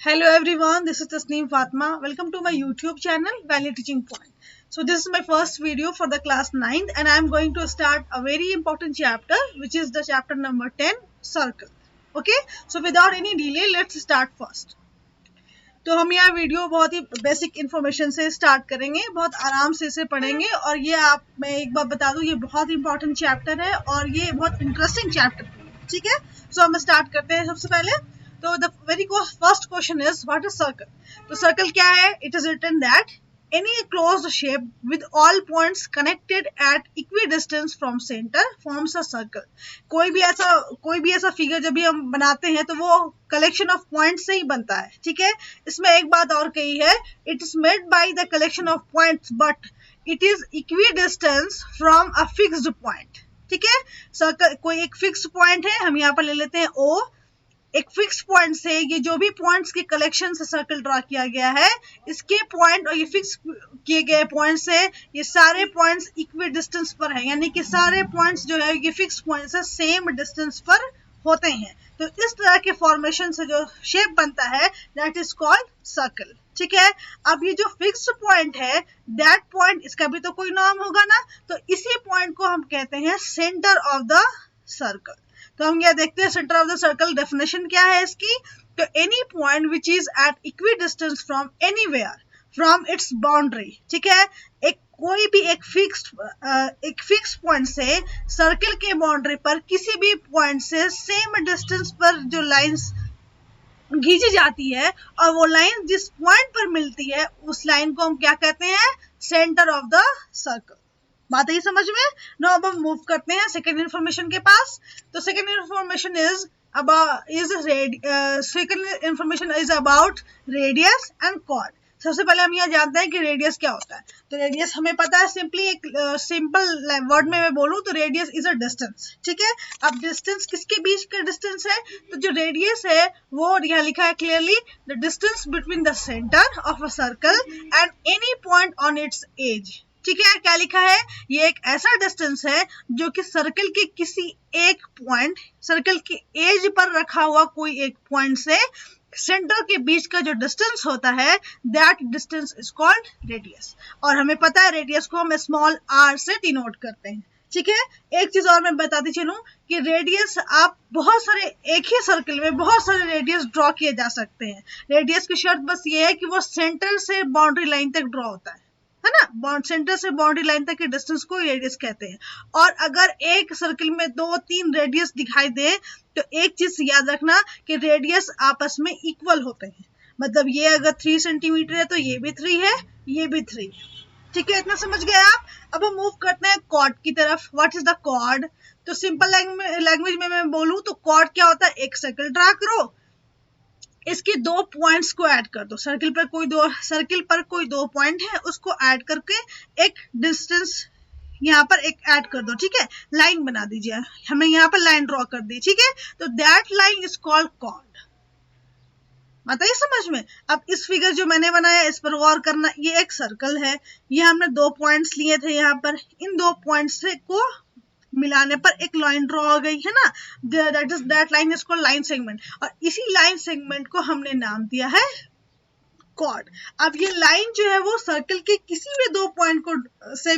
Hello everyone, this is Tasneem Fatma. Welcome to my YouTube channel Value Teaching Point. So this is my first video for the class 9th and I am going to start a very important chapter which is the chapter number 10, Circle. Okay, so without any delay let's start first. तो हम यहाँ video बहुत ही basic information से start करेंगे, बहुत आराम से इसे पढ़ेंगे और ये मैं एक बार बता दूं ये बहुत इंपॉर्टेंट चैप्टर है और ये बहुत इंटरेस्टिंग चैप्टर है. ठीक है, सो हम स्टार्ट करते हैं. सबसे पहले तो the very first question is what is circle. तो सर्कल क्या है? It is written that any closed shape with all points connected at equidistance from center forms a circle. कोई भी ऐसा फिगर जब भी हम बनाते हैं तो वो कलेक्शन ऑफ पॉइंट्स से ही बनता है. ठीक है, इसमें एक बात और कही है, it is made by the collection of points but it is equidistance from a fixed point. ठीक है, सर्कल कोई एक फिक्स्ड पॉइंट है, हम यहाँ पर ले लेते हैं O. एक फिक्स पॉइंट से ये जो भी पॉइंट्स के कलेक्शन से सर्कल ड्रा किया गया है, इसके पॉइंट और ये फिक्स किए गए पॉइंट से ये सारे पॉइंट्स इक्वी डिस्टेंस पर है, यानी कि सारे पॉइंट्स जो है ये फिक्स पॉइंट से सेम डिस्टेंस पर होते हैं. तो इस तरह के फॉर्मेशन से जो शेप बनता है दैट इज कॉल्ड सर्कल. ठीक है, अब ये जो फिक्स पॉइंट है दैट पॉइंट, इसका भी तो कोई नाम होगा ना, तो इसी पॉइंट को हम कहते हैं सेंटर ऑफ द सर्कल. तो हम क्या देखते हैं centre of the circle, definition क्या है इसकी. तो any point which is at equidistance from anywhere from its boundary. ठीक है, कोई भी एक फिक्स पॉइंट से सर्कल के बाउंड्री पर किसी भी पॉइंट से सेम डिस्टेंस पर जो लाइंस खींची जाती है और वो लाइन जिस पॉइंट पर मिलती है उस लाइन को हम क्या कहते हैं, सेंटर ऑफ द सर्कल. बात है समझ में. नो अब हम मूव करते हैं सेकेंड इन्फॉर्मेशन के पास. तो second information is about radius and chord. सबसे पहले हम यहाँ जानते हैं कि रेडियस क्या होता है. तो रेडियस हमें पता है, सिंपली एक सिंपल वर्ड में मैं बोलूँ तो रेडियस इज अ डिस्टेंस. ठीक है, अब डिस्टेंस किसके बीच का डिस्टेंस है, तो जो रेडियस है वो यहाँ लिखा है clearly, the distance between the centre of a circle and any point on its edge. ठीक है, क्या लिखा है, ये एक ऐसा डिस्टेंस है जो कि सर्कल के किसी एक पॉइंट, सर्कल के एज पर रखा हुआ कोई एक पॉइंट से सेंटर के बीच का जो डिस्टेंस होता है that distance is called radius. और हमें पता है रेडियस को हम स्मॉल r से डिनोट करते हैं. ठीक है, एक चीज और मैं बताती चलूं कि रेडियस आप बहुत सारे एक ही सर्कल में बहुत सारे रेडियस ड्रॉ किए जा सकते हैं. रेडियस की शर्त बस ये है कि वो सेंटर से बाउंड्री लाइन तक ड्रॉ होता है ना, सेंटर से बाउंड्री लाइन तक के डिस्टेंस को रेडियस कहते हैं. और अगर एक सर्कल में 2-3 रेडियस दिखाई दे तो एक चीज याद रखना कि रेडियस आपस में इक्वल होते हैं. मतलब ये अगर 3 सेंटीमीटर है तो ये भी 3 है, ये भी 3. ठीक है, इतना समझ गए आप. अब हम मूव करते हैं कॉर्ड की तरफ. What is the chord. तो सिंपल लैंग्वेज में मैं बोलूं तो कॉर्ड क्या होता है, एक सर्कल ड्रा करो, इसके 2 पॉइंट्स को ऐड कर दो. सर्कल पर कोई दो पॉइंट है, उसको ऐड करके एक डिस्टेंस यहाँ पर एक ऐड कर दो. ठीक है, लाइन बना दीजिए, हमें यहाँ पर लाइन ड्रॉ कर दी. ठीक है, तो that line is called chord. बताइए समझ में. अब इस फिगर जो मैंने बनाया इस पर गौर करना. ये एक सर्कल है, ये हमने 2 पॉइंट्स लिए थे यहाँ पर, इन 2 पॉइंट्स को मिलाने पर एक लाइन ड्रॉ हो गई है ना, that line is called line segment. और इसी लाइन सेगमेंट को हमने नाम दिया है कॉर्ड. अब ये लाइन जो है वो सर्कल के किसी भी 2 पॉइंट को से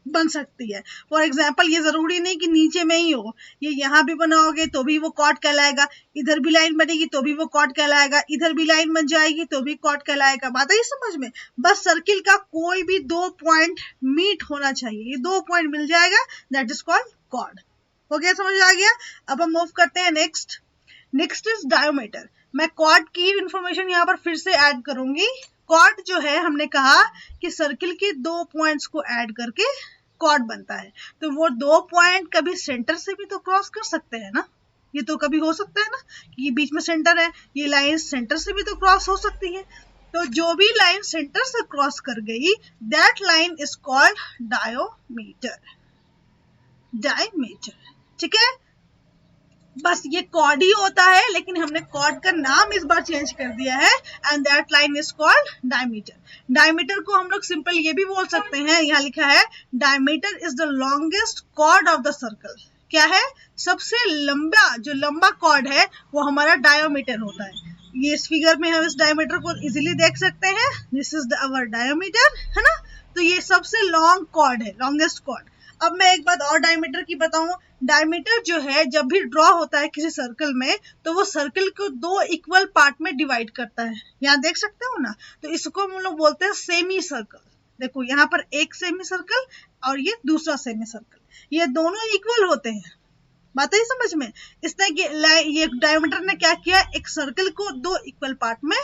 बन सकती है. फॉर एग्जाम्पल ये जरूरी नहीं कि नीचे में ही हो, ये यहाँ भी बनाओगे तो भी वो कॉर्ड कहलाएगा, इधर भी लाइन बनेगी तो भी वो कॉर्ड कहलाएगा, इधर भी लाइन बन जाएगी तो भी कॉर्ड कहलाएगा. बात है समझ में. बस सर्किल का कोई भी 2 पॉइंट मीट होना चाहिए, ये 2 पॉइंट मिल जाएगा, दैट इज कॉल्ड कॉर्ड. हो गया, समझ आ गया. अब हम मूव करते हैं नेक्स्ट इज डायोमीटर. मैं कॉर्ड की इंफॉर्मेशन यहाँ पर फिर से ऐड करूंगी. कॉर्ड जो है हमने कहा कि सर्किल के 2 पॉइंट्स को ऐड करके कॉर्ड बनता है. तो वो 2 पॉइंट कभी सेंटर से भी तो क्रॉस कर सकते हैं ना, ये तो कभी हो सकता है ना कि ये बीच में सेंटर है, ये लाइन सेंटर से भी तो क्रॉस हो सकती है. तो जो भी लाइन सेंटर से क्रॉस कर गई दैट लाइन इज कॉल्ड डायोमीटर. ठीक है, बस ये कॉर्ड ही होता है, लेकिन हमने कॉर्ड का नाम इस बार चेंज कर दिया है and that line is called diameter. Diameter को हम लोग सिंपल ये भी बोल सकते हैं, यहाँ लिखा है diameter is the longest chord of the circle. क्या है, सबसे लंबा जो लंबा कॉर्ड है वो हमारा डायोमीटर होता है. ये इस फिगर में हम इस डायमीटर को इजीली देख सकते हैं, दिस इज आवर डायमीटर, है ना। तो ये सबसे लॉन्ग कॉर्ड है, लॉन्गेस्ट कॉर्ड। अब मैं एक बात और डायमीटर की बताऊं, डायमीटर जो है जब भी ड्रॉ होता है किसी सर्कल में, तो वो सर्कल को दो इक्वल पार्ट में डिवाइड करता है, यहाँ देख सकते हो ना। तो इसको हम लोग बोलते हैं सेमी सर्कल। देखो यहाँ पर एक सेमी सर्कल और ये दूसरा सेमी सर्कल, ये दोनों इक्वल होते हैं। बात है समझ में। इसने ये डायमीटर ने क्या किया, एक सर्कल को दो इक्वल पार्ट में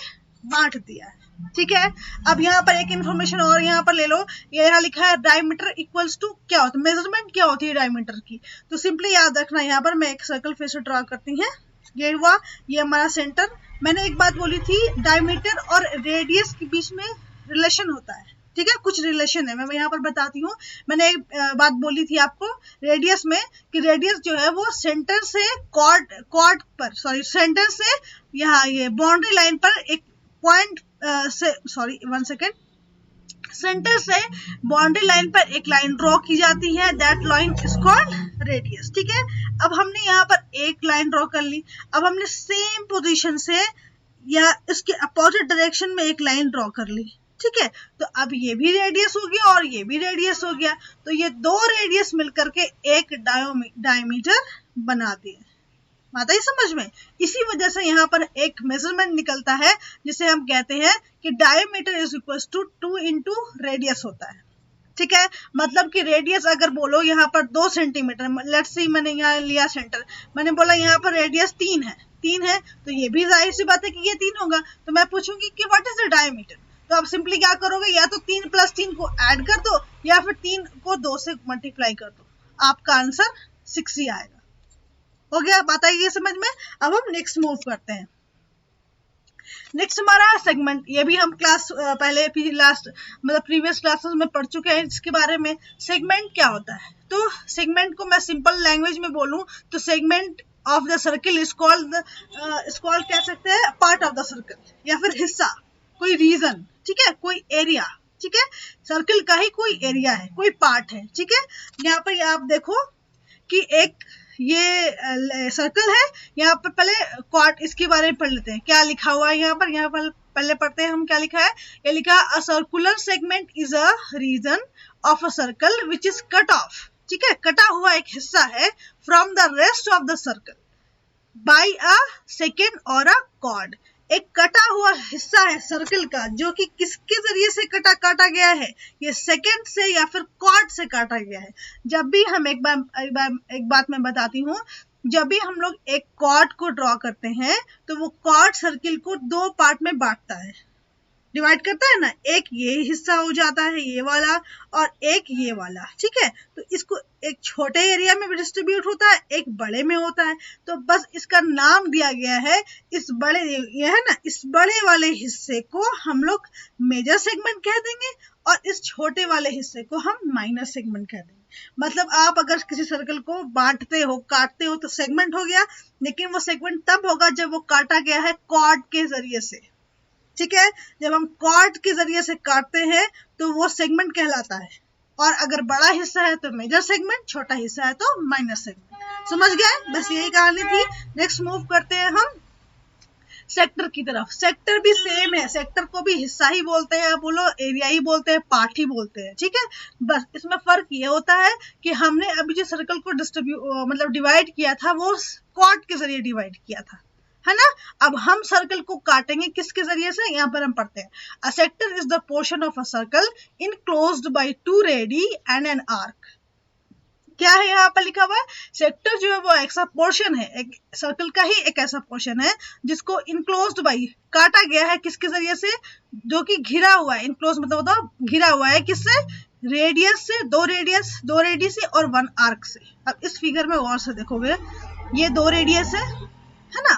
बांट दिया है, ठीक है। अब यहाँ पर एक इंफॉर्मेशन और यहाँ पर ले लो, ये यहाँ लिखा है डायमीटर इक्वल्स टू क्या होता है, मेजरमेंट क्या होती है डायमीटर की। तो सिंपली याद रखना, यहाँ पर मैं एक सर्कल फिर से ड्रॉ करती है, ये हुआ, ये हमारा सेंटर। मैंने एक बात बोली थी, डायमीटर और रेडियस के बीच में रिलेशन होता है, ठीक है, कुछ रिलेशन है, मैं यहाँ पर बताती हूँ। मैंने एक बात बोली थी आपको रेडियस में, कि रेडियस जो है वो सेंटर से कॉर्ड पर, सॉरी सेंटर से यहाँ ये बाउंड्री लाइन पर एक पॉइंट से, सॉरी 1 सेकेंड, सेंटर से बाउंड्री लाइन पर एक लाइन ड्रॉ की जाती है, that line is called radius, ठीक है। अब हमने यहाँ पर एक लाइन ड्रॉ कर ली, अब हमने सेम पोजीशन से या इसके अपोजिट डायरेक्शन में एक लाइन ड्रॉ कर ली, ठीक है। तो अब ये भी रेडियस हो गया और ये भी रेडियस हो गया, तो ये दो रेडियस मिलकर के एक डायमीटर बना दिए। बात आई समझ में। इसी वजह से यहाँ पर एक मेजरमेंट निकलता है जिसे हम कहते हैं कि diameter is equal to 2 into radius होता है, ठीक है। मतलब कि रेडियस अगर बोलो यहाँ पर 2 सेंटीमीटर, लेट्स सी मैंने यहाँ लिया सेंटर, मैंने बोला यहाँ पर रेडियस 3 है, तो ये भी जाहिर सी बात है कि ये 3 होगा। तो मैं पूछूंगी कि व्हाट इज द डायमीटर, तो आप सिंपली क्या करोगे, या तो 3 + 3 को ऐड कर दो या फिर 3 को 2 से मल्टीप्लाई कर दो, आपका आंसर 6 ही आएगा। हो गया, बात आई ये समझ में। अब हम नेक्स्ट मूव करते हैं। नेक्स्ट हमारा सेगमेंट, ये भी हम क्लास पहले प्रीवियस क्लासेस में पढ़ चुके हैं इसके बारे में। सेगमेंट क्या होता है, तो सेगमेंट को मैं सिंपल लैंग्वेज में बोलूं तो segment of the circle is called कह सकते हैं पार्ट ऑफ द सर्कल, या फिर हिस्सा, कोई रीजन, ठीक है, कोई एरिया, ठीक है। सर्कल का ही कोई एरिया है, कोई पार्ट है, ठीक है। यहाँ पर आप देखो कि एक ये सर्कल है, यहाँ पर पहले क्वार्ट इसके बारे में पढ़ लेते हैं, क्या लिखा हुआ है यहाँ पर पहले पढ़ते हैं हम क्या लिखा है। ये लिखा है, a circular segment is a region of a circle which is cut off, ठीक है, कटा हुआ एक हिस्सा है from the rest of the circle by a second और अ कॉर्ड। एक कटा हुआ हिस्सा है सर्कल का जो कि किसके जरिए से काटा गया है, ये सेकेंड से या फिर कॉर्ड से काटा गया है। जब भी हम एक बात मैं बताती हूँ, जब भी हम लोग एक कॉर्ड को ड्रॉ करते हैं तो वो कॉर्ड सर्कल को 2 पार्ट में बांटता है, डिवाइड करता है ना, एक ये हिस्सा हो जाता है ये वाला और एक ये वाला, ठीक है। तो इसको एक छोटे एरिया में डिस्ट्रीब्यूट होता है, एक बड़े में होता है, तो बस इसका नाम दिया गया है इस बड़े, ये है ना, इस बड़े वाले हिस्से को हम लोग मेजर सेगमेंट कह देंगे और इस छोटे वाले हिस्से को हम माइनर सेगमेंट कह देंगे। मतलब आप अगर किसी सर्कल को बांटते हो, काटते हो तो सेगमेंट हो गया, लेकिन वो सेगमेंट तब होगा जब वो काटा गया है कॉर्ड के जरिए से, ठीक है। जब हम कॉर्ड के जरिए से काटते हैं तो वो सेगमेंट कहलाता है, और अगर बड़ा हिस्सा है तो मेजर सेगमेंट, छोटा हिस्सा है तो माइनर सेगमेंट। समझ गए, बस यही कहानी थी। नेक्स्ट मूव करते हैं हम सेक्टर की तरफ। सेक्टर भी सेम है, सेक्टर को भी हिस्सा ही बोलते हैं, बोलो एरिया ही बोलते हैं, पार्ट ही बोलते हैं, ठीक है। बस इसमें फर्क ये होता है कि हमने अभी जो सर्कल को डिवाइड किया था वो कॉर्ड के जरिए डिवाइड किया था, है ना। अब हम सर्कल को काटेंगे किसके जरिए से, यहाँ पर हम पढ़ते हैं, a sector is the portion of a circle enclosed bye 2 ready and an arc. क्या है यहाँ पर लिखा हुआ है, सेक्टर जो है वो ऐसा पोर्शन है, एक सर्कल का ही एक ऐसा पोर्शन है जिसको इनक्लोज्ड बाय, काटा गया है किसके जरिए से, जो कि घिरा हुआ है। इनक्लोज मतलब होता है घिरा हुआ है, किससे, रेडियस से, 2 रेडियस से और 1 आर्क से। अब इस फिगर में गौर से देखोगे, ये 2 रेडियस है ना,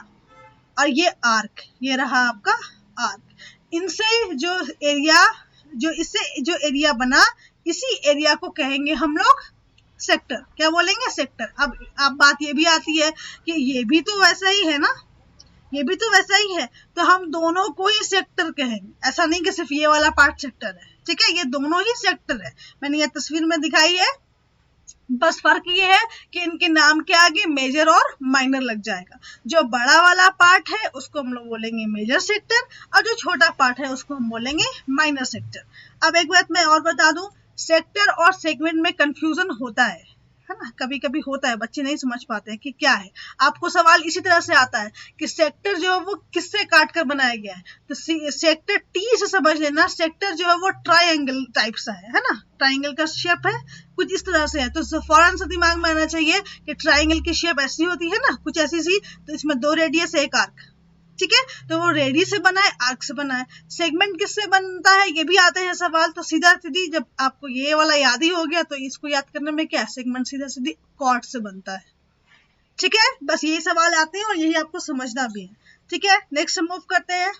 और ये आर्क, ये रहा आपका आर्क। इनसे जो एरिया बना, इसी एरिया को कहेंगे हम लोग सेक्टर। क्या बोलेंगे, सेक्टर। अब बात ये भी आती है कि ये भी तो वैसा ही है ना, ये भी तो वैसा ही है, तो हम दोनों को ही सेक्टर कहेंगे। ऐसा नहीं कि सिर्फ ये वाला पार्ट सेक्टर है, ठीक है, ये दोनों ही सेक्टर है। मैंने ये तस्वीर में दिखाई है, बस फर्क ये है कि इनके नाम के आगे मेजर और माइनर लग जाएगा। जो बड़ा वाला पार्ट है उसको हम लोग बोलेंगे मेजर सेक्टर, और जो छोटा पार्ट है उसको हम बोलेंगे माइनर सेक्टर। अब एक बात मैं और बता दूं, सेक्टर और सेगमेंट में कंफ्यूजन होता है ना, कभी कभी होता है, बच्चे नहीं समझ पाते हैं कि क्या है। आपको सवाल इसी तरह से आता है कि सेक्टर जो है वो किससे काट कर बनाया गया है, तो सेक्टर टी से समझ लेना, सेक्टर जो है वो ट्राइंगल टाइप सा है ना, ट्राइंगल का शेप है कुछ इस तरह से है, तो फौरन से दिमाग में आना चाहिए कि ट्राइंगल की शेप ऐसी होती है ना, कुछ ऐसी सी, तो इसमें 2 रेडियस एक आर्क, ठीक है, तो वो रेडियस से बना है, आर्क से बना है। सेगमेंट किससे बनता है ये भी आते हैं सवाल, तो सीधा सीधी जब आपको ये वाला याद ही हो गया तो इसको याद करने में क्या है, सेगमेंट सीधा सीधी कॉर्ड से बनता है, ठीक है, बस यही सवाल आते हैं और यही आपको समझना भी है, ठीक है। नेक्स्ट मूव करते हैं।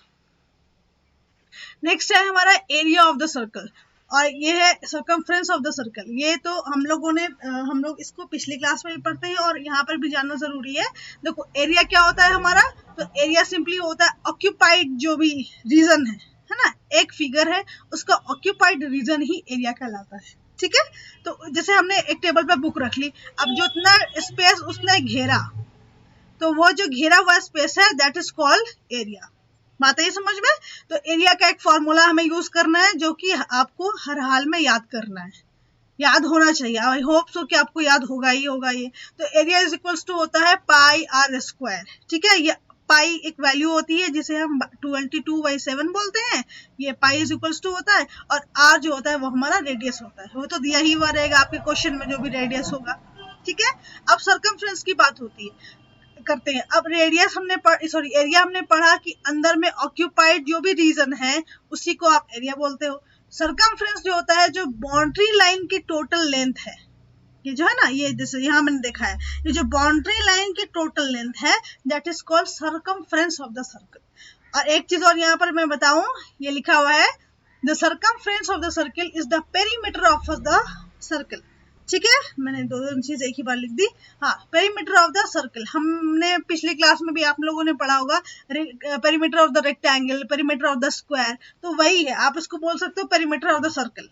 नेक्स्ट है हमारा एरिया ऑफ द सर्कल, और ये है सर्कमफ्रेंस ऑफ द सर्कल। ये तो हम लोग इसको पिछली क्लास में भी पढ़ते हैं और यहाँ पर भी जानना जरूरी है। देखो एरिया क्या होता है हमारा, तो एरिया सिंपली होता है ऑक्यूपाइड जो भी रीजन है ना, एक फिगर है उसका ऑक्यूपाइड रीजन ही एरिया कहलाता है, ठीक है। तो जैसे हमने एक टेबल पे बुक रख ली, अब जो उतना स्पेस उसने घेरा, तो वो जो घेरा हुआ स्पेस है दैट इज कॉल्ड एरिया। बात है समझ में। तो एरिया का एक फॉर्मूला हमें यूज करना है जो कि आपको हर हाल में याद करना है, याद होना चाहिए, आई होप सो कि आपको याद होगा ही होगा ये। तो एरिया इज इक्वल्स टू होता है पाई आर स्क्वायर, ठीक है। ये पाई एक वैल्यू होती है जिसे हम 22/7 बोलते हैं, ये पाई इज इक्वल्स टू होता है, और आर जो होता है वो हमारा रेडियस होता है, वो तो दिया ही हुआ रहेगा आपके क्वेश्चन में जो भी रेडियस होगा, ठीक है। अब सर्कमफ्रेंस की बात होती है करते हैं। अब रेडियस एरिया हमने पढ़ा कि अंदर में ऑक्यूपाइड जो भी रीजन है उसी को आप एरिया बोलते हो। सर्कमफ्रेंस जो होता है जो बाउंड्री लाइन की टोटल लेंथ है, ये जो है ना, ये जैसे यहाँ मैंने देखा है, ये जो बाउंड्री लाइन की टोटल लेंथ है that is called circumference of the circle. और एक चीज और यहाँ पर मैं बताऊं, ये लिखा हुआ है the circumference of the circle is the perimeter of the circle, ठीक है। मैंने दो चीज एक ही बार लिख दी। हाँ, पेरीमीटर ऑफ द सर्कल हमने पिछली क्लास में भी आप लोगों ने पढ़ा होगा, perimeter of the rectangle, perimeter of the square, तो वही है, आप इसको बोल सकते हो पेरीमीटर ऑफ द सर्कल,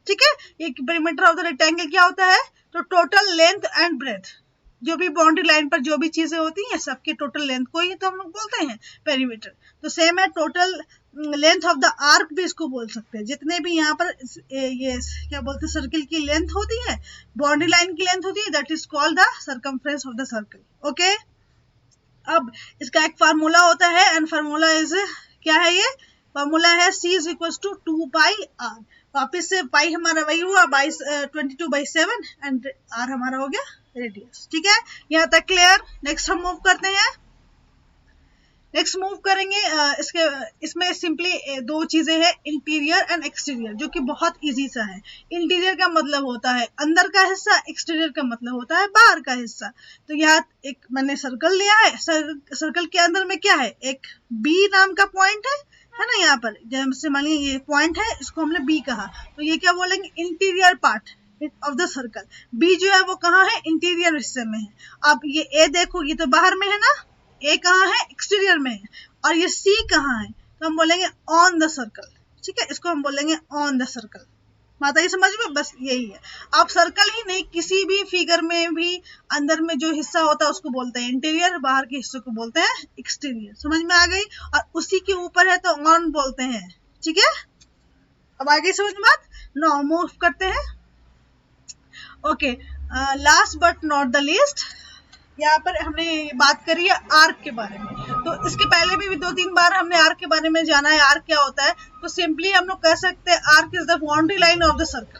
ठीक है। ये पेरीमीटर ऑफ द रेक्टेंगल क्या होता है, तो टोटल लेंथ एंड ब्रेथ, जो भी बाउंड्री लाइन पर जो भी चीजें होती हैं सबकी टोटल लेंथ को ही तो हम लोग बोलते हैं पेरीमीटर। तो सेम है, total length of the arc भी इसको बोल सकते हैं, जितने भी यहाँ पर ये क्या बोलते हैं सर्किल की लेंथ होती है, बाउंड्री लाइन की लेंथ होती है, that is called the circumference of the circle, okay. अब इसका एक फार्मूला होता है, एंड फार्मूला इज क्या है, ये फार्मूला है C is equal to 2πr। वापिस से पाई हमारा वही हुआ 22/7 एंड r हमारा हो गया रेडियस, ठीक है। यहाँ तक क्लियर। नेक्स्ट हम मूव करते हैं। नेक्स्ट मूव करेंगे इसमें सिंपली दो चीजें हैं, इंटीरियर एंड एक्सटीरियर, जो कि बहुत इजी सा है। इंटीरियर का मतलब होता है अंदर का हिस्सा, एक्सटीरियर का मतलब होता है बाहर का हिस्सा। तो यहाँ एक मैंने सर्कल लिया है, सर्कल के अंदर में क्या है, एक बी नाम का पॉइंट है ना, यहाँ पर जैसे मान लीजिए ये पॉइंट है, इसको हमने बी कहा, तो ये क्या बोलेंगे, interior part of the circle. B जो है वो कहाँ है, इंटीरियर हिस्से में है। अब ये ए देखो, ये तो बाहर में है ना, ए कहाँ है, एक्सटीरियर में है, और ये सी कहाँ है, तो हम बोलेंगे ऑन द सर्कल, ठीक है, इसको हम बोलेंगे ऑन द सर्कल। बात आई समझ में, बस यही है। आप सर्कल ही नहीं, किसी भी फिगर में भी अंदर में जो हिस्सा होता है उसको बोलते हैं इंटीरियर, बाहर के हिस्से को बोलते हैं एक्सटीरियर, समझ में आ गई। और उसी के ऊपर है तो ऑन बोलते हैं, ठीक है। अब आ गई समझ में बात। नाउ मूव करते हैं। Okay, last but not the least, यहाँ पर हमने बात करी है आर्क के बारे में। तो इसके पहले भी 2-3 बार हमने आर्क के बारे में जाना है, आर्क क्या होता है। तो सिंपली हम लोग कह सकते हैं arc is the boundary line of the circle,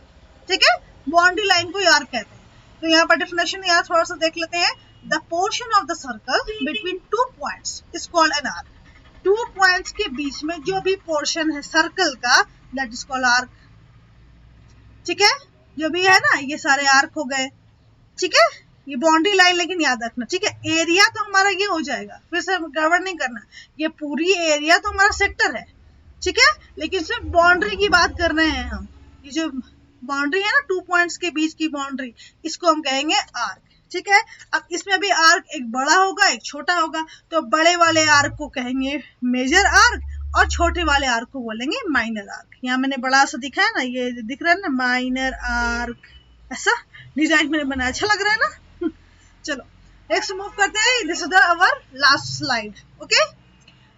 ठीक है, बाउंड्री लाइन को ही आर्क कहते हैं। तो यहाँ पर डेफिनेशन यहाँ थोड़ा सा देख लेते हैं। The portion of the circle between 2 points is called an arc. 2 points के बीच में जो भी पोर्शन है सर्कल का दैट इज कॉल्ड आर्क, ठीक है। जो भी है ना ये सारे आर्क हो गए, ठीक है। ये बाउंड्री लाइन लेकिन याद रखना, ठीक है। एरिया तो हमारा ये हो जाएगा, फिर से गड़बड़ नहीं करना, ये पूरी एरिया तो हमारा सेक्टर है, ठीक है, लेकिन सिर्फ बाउंड्री की बात कर रहे हैं हम। ये जो बाउंड्री है ना 2 पॉइंट्स के बीच की बाउंड्री, इसको हम कहेंगे आर्क, ठीक है। अब इसमें भी आर्क एक बड़ा होगा एक छोटा होगा, तो बड़े वाले आर्क को कहेंगे मेजर आर्क और छोटे वाले आर्क को बोलेंगे माइनर आर्क। यहाँ मैंने बड़ा सा दिखा है ना, ये दिख रहा है ना माइनर आर्क, ऐसा डिजाइन मैंने बनाया, अच्छा लग रहा है ना? चलो नेक्स्ट मूव करते हैं। This is the our last slide. Okay,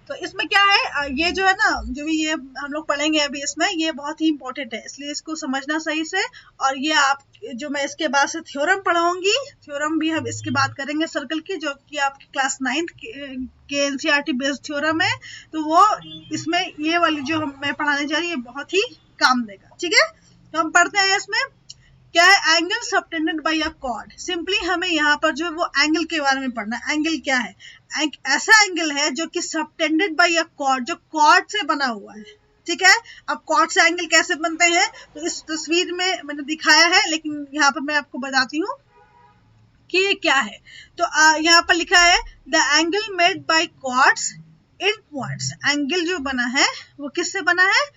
तो इसमें क्या है, ये जो है ना, जो भी ये हम लोग पढ़ेंगे अभी इसमें, ये बहुत ही इंपॉर्टेंट है, इसलिए इसको समझना सही से। और ये आप जो मैं इसके बाद से थ्योरम पढ़ाऊंगी, थ्योरम भी हम इसके बाद करेंगे सर्कल की, जो कि आपकी क्लास 9th के एनसीईआरटी बेस्ड थ्योरम है। तो वो इसमें ये वाली जो मैं पढ़ाने जा रही है बहुत ही काम देगा। ठीक है, तो हम पढ़ते हैं इसमें क्या है, एंगल सबटेंडेड बाय अ कॉर्ड। सिंपली हमें यहाँ पर जो है वो एंगल के बारे में पढ़ना है। एंगल क्या है, एक ऐसा एंगल है जो कि सबटेंडेड बाय अ कॉर्ड, जो कॉर्ड से बना हुआ है। ठीक है, अब कॉर्ड से एंगल कैसे बनते हैं तो इस तस्वीर में मैंने दिखाया है, लेकिन यहाँ पर मैं आपको बताती हूँ कि ये क्या है। तो यहाँ पर लिखा है the angle made by chords in points. Angle जो बना है वो किससे बना है,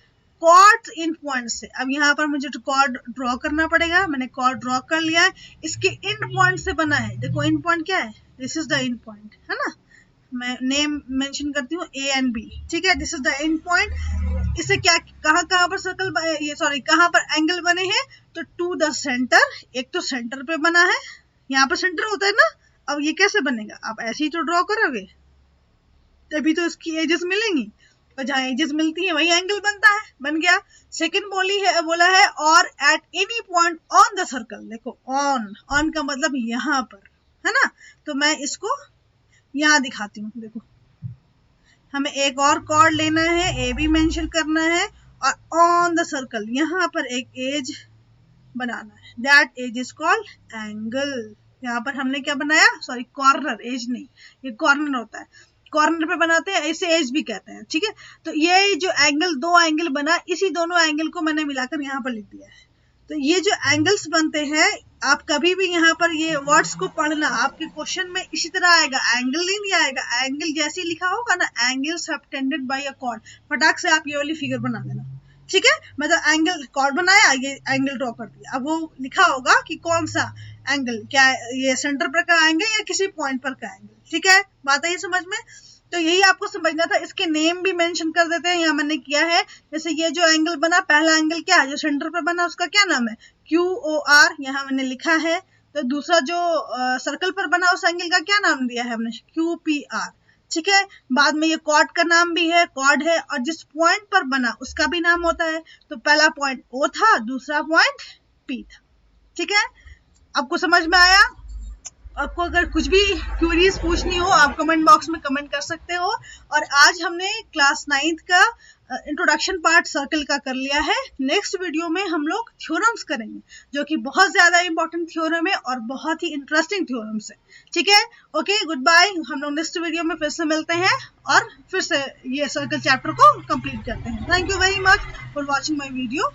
कॉर्ड्स इन पॉइंट से। अब यहाँ पर मुझे कॉर्ड ड्रॉ करना पड़ेगा, मैंने कॉर्ड ड्रॉ कर लिया है, इसके इन पॉइंट से बना है। देखो इन पॉइंट क्या है, this is the in point, है ना, मैं नेम मेंशन करती हूँ ए एंड बी। ठीक है, this is the in point. इसे क्या, कहाँ पर सर्कल, ये सॉरी कहाँ पर एंगल बने हैं, तो टू द सेंटर। एक तो सेंटर पे बना है, यहाँ पर सेंटर होता है ना। अब ये कैसे बनेगा, आप ऐसे ही तो ड्रॉ करोगे, तभी तो इसकी एजेस मिलेंगी, और जहाँ एजेस मिलती है वही एंगल बनता है, बन गया। सेकंड बोला है और at any point on the circle. देखो ऑन का मतलब यहाँ पर, है ना, तो मैं इसको यहाँ दिखाती हूँ। देखो हमें एक और कॉर्ड लेना है, ए भी मेंशन करना है, और ऑन द सर्कल यहाँ पर एक एज बनाना है, that edge is called angle. यहाँ पर हमने क्या बनाया, सॉरी कॉर्नर, एज नहीं, ये कॉर्नर होता है, कॉर्नर पे बनाते हैं, ऐसे एज भी कहते हैं। ठीक है, तो ये जो एंगल, दो एंगल बना, इसी दोनों एंगल को मैंने मिलाकर यहाँ पर लिख दिया है। तो ये जो एंगल्स बनते हैं, आप कभी भी यहाँ पर ये वर्ड्स को पढ़ना, आपके क्वेश्चन में इसी तरह आएगा, एंगल नहीं आएगा, एंगल जैसे लिखा होगा ना, एंगल सबटेंडेड बाय अ कॉर्ड, फटाक से आप ये वाली फिगर बना देना। ठीक है, मतलब एंगल कॉर्ड बनाया, ये एंगल ड्रॉ कर दिया, अब वो लिखा होगा कि कौन सा एंगल, क्या ये सेंटर पर का एंगल या किसी पॉइंट पर का एंगल। ठीक है, बात आई समझ में? तो यही आपको समझना था। इसके नेम भी मेंशन कर देते हैं, यहाँ मैंने किया है। जैसे ये जो एंगल बना, पहला एंगल क्या है, जो सेंटर पर बना, उसका क्या नाम है, QOR, यहाँ मैंने लिखा है। तो दूसरा जो सर्कल पर बना, उस एंगल का क्या नाम दिया है हमने, QPR। ठीक है, बाद में ये कॉर्ड का नाम भी है, कॉर्ड है, और जिस पॉइंट पर बना उसका भी नाम होता है। तो पहला पॉइंट O था, दूसरा पॉइंट P था। ठीक है, आपको समझ में आया? आपको अगर कुछ भी क्वेरीज पूछनी हो, आप कमेंट बॉक्स में कमेंट कर सकते हो। और आज हमने क्लास 9th का इंट्रोडक्शन पार्ट सर्कल का कर लिया है। नेक्स्ट वीडियो में हम लोग थ्योरम्स करेंगे, जो कि बहुत ज्यादा इंपॉर्टेंट थ्योरम है और बहुत ही इंटरेस्टिंग थ्योरम्स है। ठीक है, ओके, गुड बाय। हम लोग नेक्स्ट वीडियो में फिर से मिलते हैं और फिर से ये सर्कल चैप्टर को कंप्लीट करते हैं। Thank you very much for watching my video.